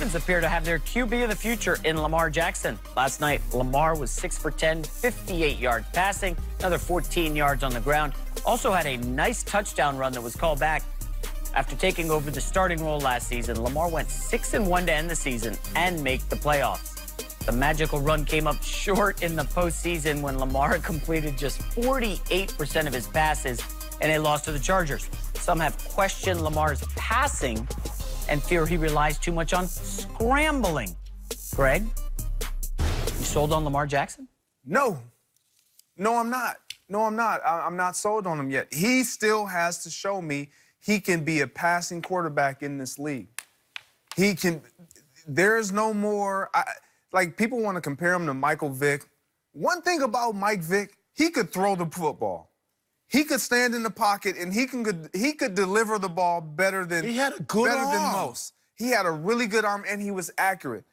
Ravens appear to have their QB of the future in Lamar Jackson. Last night, Lamar was 6 for 10, 58 yards passing, another 14 yards on the ground. Also had a nice touchdown run that was called back. After taking over the starting role last season, Lamar went 6-1 to end the season and make the playoffs. The magical run came up short in the postseason when Lamar completed just 48% of his passes and a loss to the Chargers. Some have questioned Lamar's passing and fear he relies too much on scrambling. Greg, you sold on Lamar Jackson? No. No, I'm not. No, I'm not. I'm not sold on him yet. He still has to show me he can be a passing quarterback in this league. He can. There's no more. Like, people want to compare him to Michael Vick. One thing about Mike Vick, he could throw the football. He could stand in the pocket, and he could deliver the ball better than he had a good arm. Than most. He had a really good arm, and he was accurate.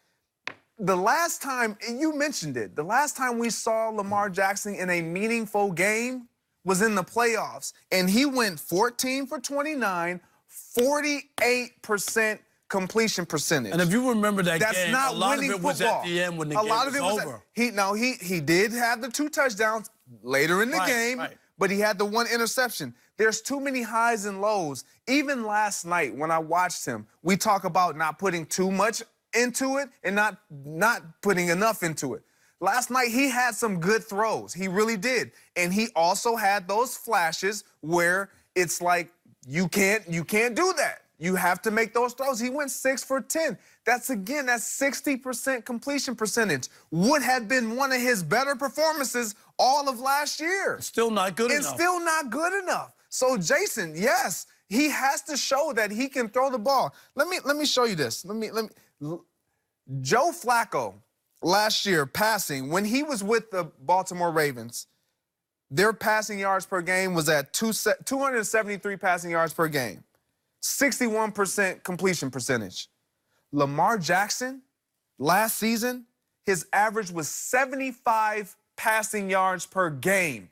The last time, you mentioned it, the last time we saw Lamar Jackson in a meaningful game was in the playoffs, and he went 14 for 29, 48% completion percentage. And if you remember that That's game, not a lot of winning it was football. at the end when the game was over. He did have the 2 touchdowns later in the game. Right. But he had the 1 interception. There's too many highs and lows. Even last night when I watched him, we talk about not putting too much into it and not putting enough into it. Last night he had some good throws. He really did. And he also had those flashes where it's like you can't do that. You have to make those throws. He went 6 for 10. That's 60% completion percentage. Would have been one of his better performances all of last year. Still not good enough. It's still not good enough. So Jason, yes, he has to show that he can throw the ball. Let me show you this. Joe Flacco last year passing, when he was with the Baltimore Ravens, their passing yards per game was at 273 passing yards per game. 61% completion percentage. Lamar Jackson, last season, his average was 75 passing yards per game.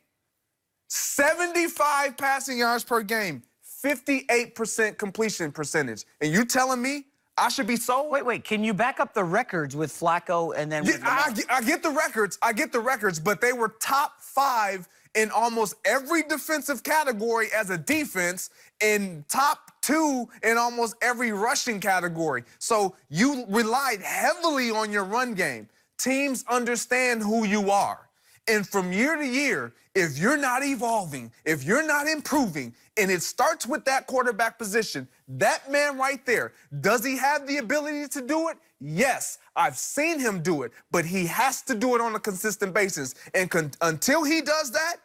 75 passing yards per game. 58% completion percentage. And you telling me I should be sold? Wait. Can you back up the records with Flacco and then with Lamar? I get the records. I get the records, but they were top 5 in almost every defensive category as a defense, and top 2 in almost every rushing category. So you relied heavily on your run game. Teams understand who you are. And from year to year, if you're not evolving, if you're not improving, and it starts with that quarterback position, that man right there, does he have the ability to do it? Yes, I've seen him do it, but he has to do it on a consistent basis. And until he does that,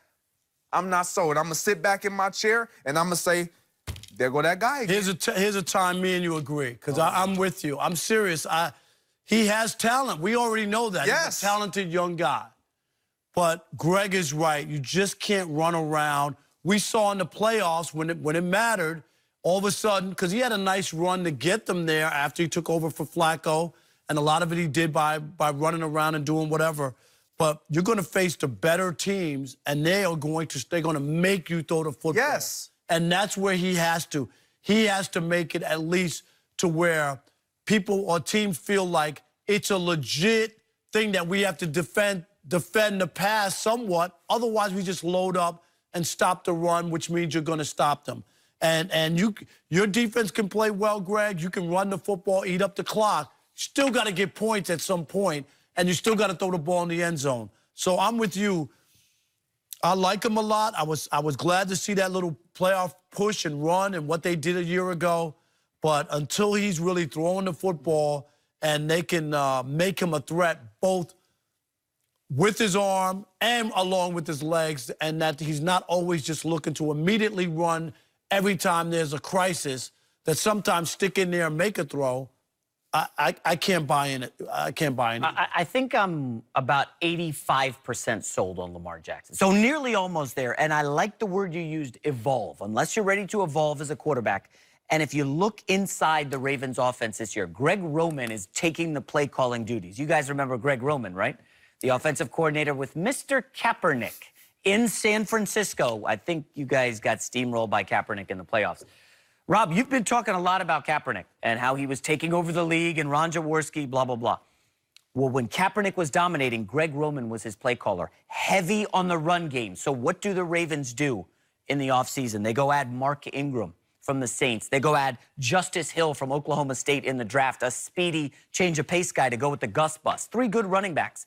I'm not sold. I'm going to sit back in my chair, and I'm going to say, there go that guy again. Here's a time me and you agree, because I'm with you. I'm serious. He has talent. We already know that. Yes. He's a talented young guy. But Greg is right. You just can't run around. We saw in the playoffs when it mattered, all of a sudden, because he had a nice run to get them there after he took over for Flacco, and a lot of it he did by running around and doing whatever. But you're going to face the better teams, and they're going to make you throw the football. Yes. And that's where he has to. He has to make it at least to where people or teams feel like it's a legit thing that we have to defend the pass somewhat. Otherwise, we just load up and stop the run, which means you're going to stop them. And your defense can play well, Greg. You can run the football, eat up the clock. Still got to get points at some point, and you still got to throw the ball in the end zone. So I'm with you. I like him a lot. I was glad to see that little playoff push and run and what they did a year ago. But until he's really throwing the football and they can make him a threat both with his arm and along with his legs, and that he's not always just looking to immediately run every time there's a crisis, that sometimes stick in there and make a throw, I can't buy in it. I can't buy in it. I think I'm about 85% sold on Lamar Jackson. So nearly almost there. And I like the word you used, evolve. Unless you're ready to evolve as a quarterback. And if you look inside the Ravens offense this year, Greg Roman is taking the play calling duties. You guys remember Greg Roman, right? The offensive coordinator with Mr. Kaepernick in San Francisco. I think you guys got steamrolled by Kaepernick in the playoffs. Rob, you've been talking a lot about Kaepernick and how he was taking over the league and Ron Jaworski, blah, blah, blah. Well, when Kaepernick was dominating, Greg Roman was his play caller. Heavy on the run game. So what do the Ravens do in the offseason? They go add Mark Ingram from the Saints. They go add Justice Hill from Oklahoma State in the draft, a speedy change of pace guy to go with the Gus bus. 3 good running backs.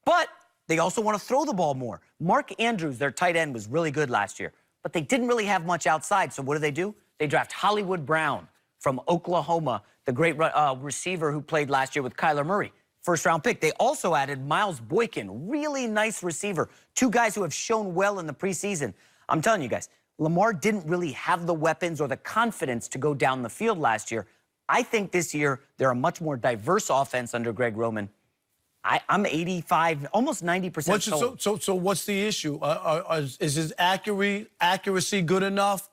But they also want to throw the ball more. Mark Andrews, their tight end, was really good last year. But they didn't really have much outside. So what do? They draft Hollywood Brown from Oklahoma, the great receiver who played last year with Kyler Murray. First-round pick. They also added Miles Boykin, really nice receiver. 2 guys who have shown well in the preseason. I'm telling you guys, Lamar didn't really have the weapons or the confidence to go down the field last year. I think this year they're a much more diverse offense under Greg Roman. I'm 85, almost 90% sold. So what's the issue? Is his accuracy good enough?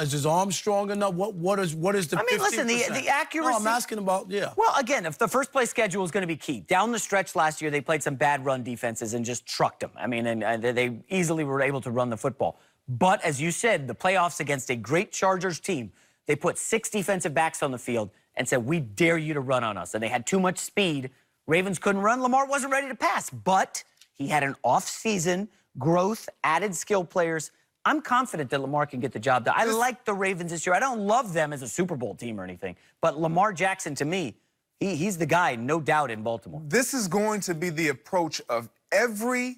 Is his arm strong enough? What is the? I mean, listen, the accuracy. No, I'm asking about, yeah. Well, again, if the first place schedule is going to be key. Down the stretch last year, they played some bad run defenses and just trucked them. I mean, and they easily were able to run the football. But as you said, the playoffs against a great Chargers team, they put 6 defensive backs on the field and said, we dare you to run on us. And they had too much speed. Ravens couldn't run. Lamar wasn't ready to pass. But he had an off-season growth, added skill players. I'm confident that Lamar can get the job done. I like the Ravens this year. I don't love them as a Super Bowl team or anything. But Lamar Jackson, to me, he's the guy, no doubt, in Baltimore. This is going to be the approach of every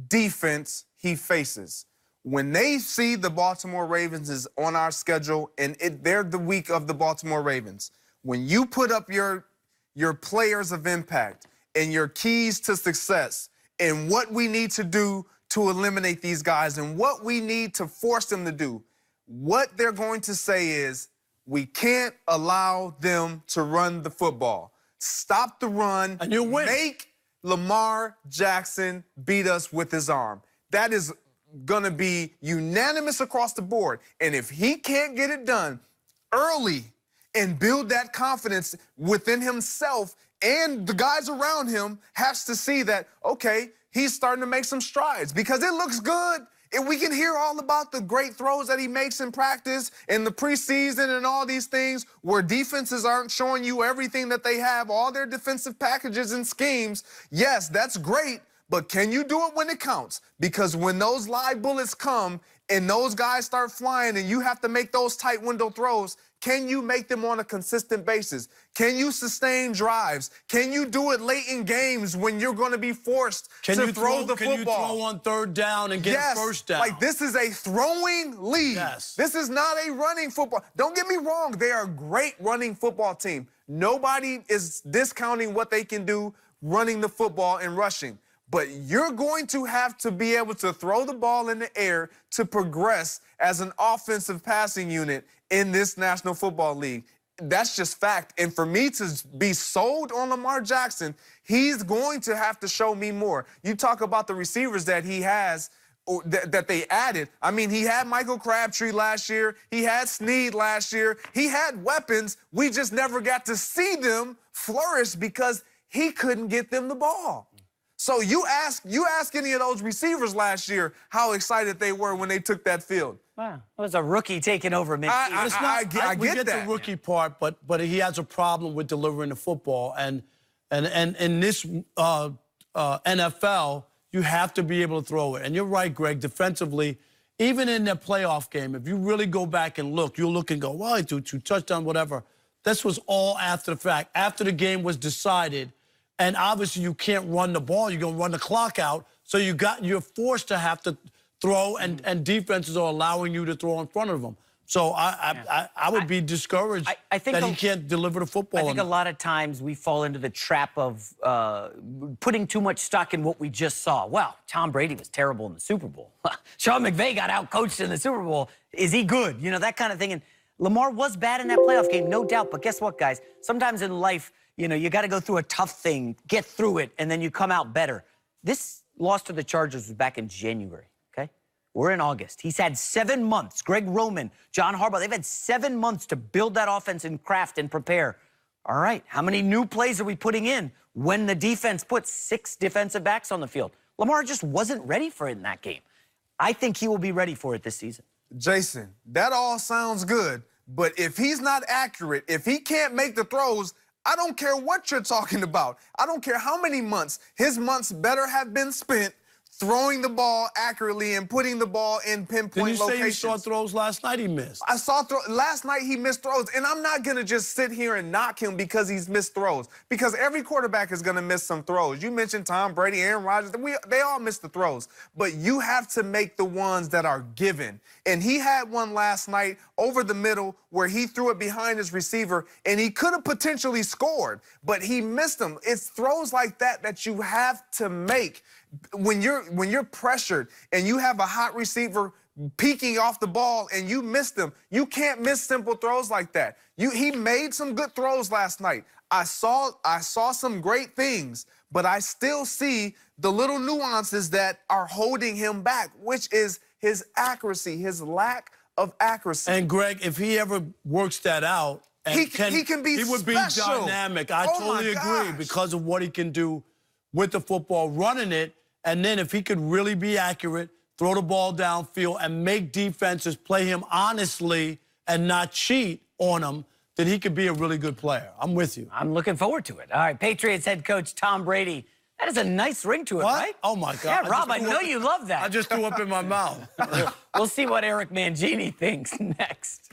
defense he faces. When they see the Baltimore Ravens is on our schedule and they're the week of the Baltimore Ravens, when you put up your players of impact and your keys to success and what we need to do to eliminate these guys and what we need to force them to do, what they're going to say is, we can't allow them to run the football. Stop the run. And you'll win. Make Lamar Jackson beat us with his arm. That is going to be unanimous across the board. And if he can't get it done early and build that confidence within himself and the guys around him, has to see that, okay, he's starting to make some strides because it looks good. And we can hear all about the great throws that he makes in practice in the preseason and all these things where defenses aren't showing you everything that they have, all their defensive packages and schemes. Yes, that's great, but can you do it when it counts? Because when those live bullets come and those guys start flying and you have to make those tight window throws, can you make them on a consistent basis? Can you sustain drives? Can you do it late in games when you're going to be forced to throw the football? Can you throw on 3rd down and get a first down? Like, this is a throwing league. Yes. This is not a running football. Don't get me wrong. They are a great running football team. Nobody is discounting what they can do running the football and rushing. But you're going to have to be able to throw the ball in the air to progress as an offensive passing unit in this National Football League. That's just fact. And for me to be sold on Lamar Jackson, he's going to have to show me more. You talk about the receivers that he has, or that they added. I mean, he had Michael Crabtree last year. He had Snead last year. He had weapons. We just never got to see them flourish because he couldn't get them the ball. So you ask any of those receivers last year how excited they were when they took that field. Wow, it was a rookie taking over mid-season. I get the rookie part, but he has a problem with delivering the football. And in this NFL, you have to be able to throw it. And you're right, Greg, defensively, even in their playoff game, if you really go back and look, you'll look and go, well, he threw 2 touchdowns, whatever. This was all after the fact, after the game was decided. And obviously, you can't run the ball. You're going to run the clock out. So you're forced to have to throw, and defenses are allowing you to throw in front of them. So I would be discouraged that he can't deliver the football. I think a lot of times we fall into the trap of putting too much stock in what we just saw. Well, Tom Brady was terrible in the Super Bowl. Sean McVay got out-coached in the Super Bowl. Is he good? You know, that kind of thing. And Lamar was bad in that playoff game, no doubt. But guess what, guys? Sometimes in life, you know, you got to go through a tough thing, get through it, and then you come out better. This loss to the Chargers was back in January, okay? We're in August. He's had 7 months. Greg Roman, John Harbaugh, they've had 7 months to build that offense and craft and prepare. All right, how many new plays are we putting in when the defense puts 6 defensive backs on the field? Lamar just wasn't ready for it in that game. I think he will be ready for it this season. Jason, that all sounds good. But if he's not accurate, if he can't make the throws, I don't care what you're talking about. I don't care how many months. His months better have been spent throwing the ball accurately and putting the ball in pinpoint locations. Did you say you saw throws last night he missed? I saw last night he missed throws, and I'm not going to just sit here and knock him because he's missed throws, because every quarterback is going to miss some throws. You mentioned Tom Brady, Aaron Rodgers. They all miss the throws, but you have to make the ones that are given. And he had one last night over the middle where he threw it behind his receiver, and he could have potentially scored, but he missed them. It's throws like that that you have to make. When you're pressured and you have a hot receiver peeking off the ball and you miss them, you can't miss simple throws like that. He made some good throws last night. I saw some great things, but I still see the little nuances that are holding him back, which is his accuracy, his lack of accuracy. And Greg, if he ever works that out, he can be he would special. be dynamic. I totally agree because of what he can do with the football, running it. And then if he could really be accurate, throw the ball downfield and make defenses play him honestly and not cheat on him, then he could be a really good player. I'm with you. I'm looking forward to it. All right, Patriots head coach Tom Brady. That is a nice ring to it, what? right? Oh, my God. Yeah, Rob, I know you love that. I just threw up in my mouth. We'll see what Eric Mangini thinks next.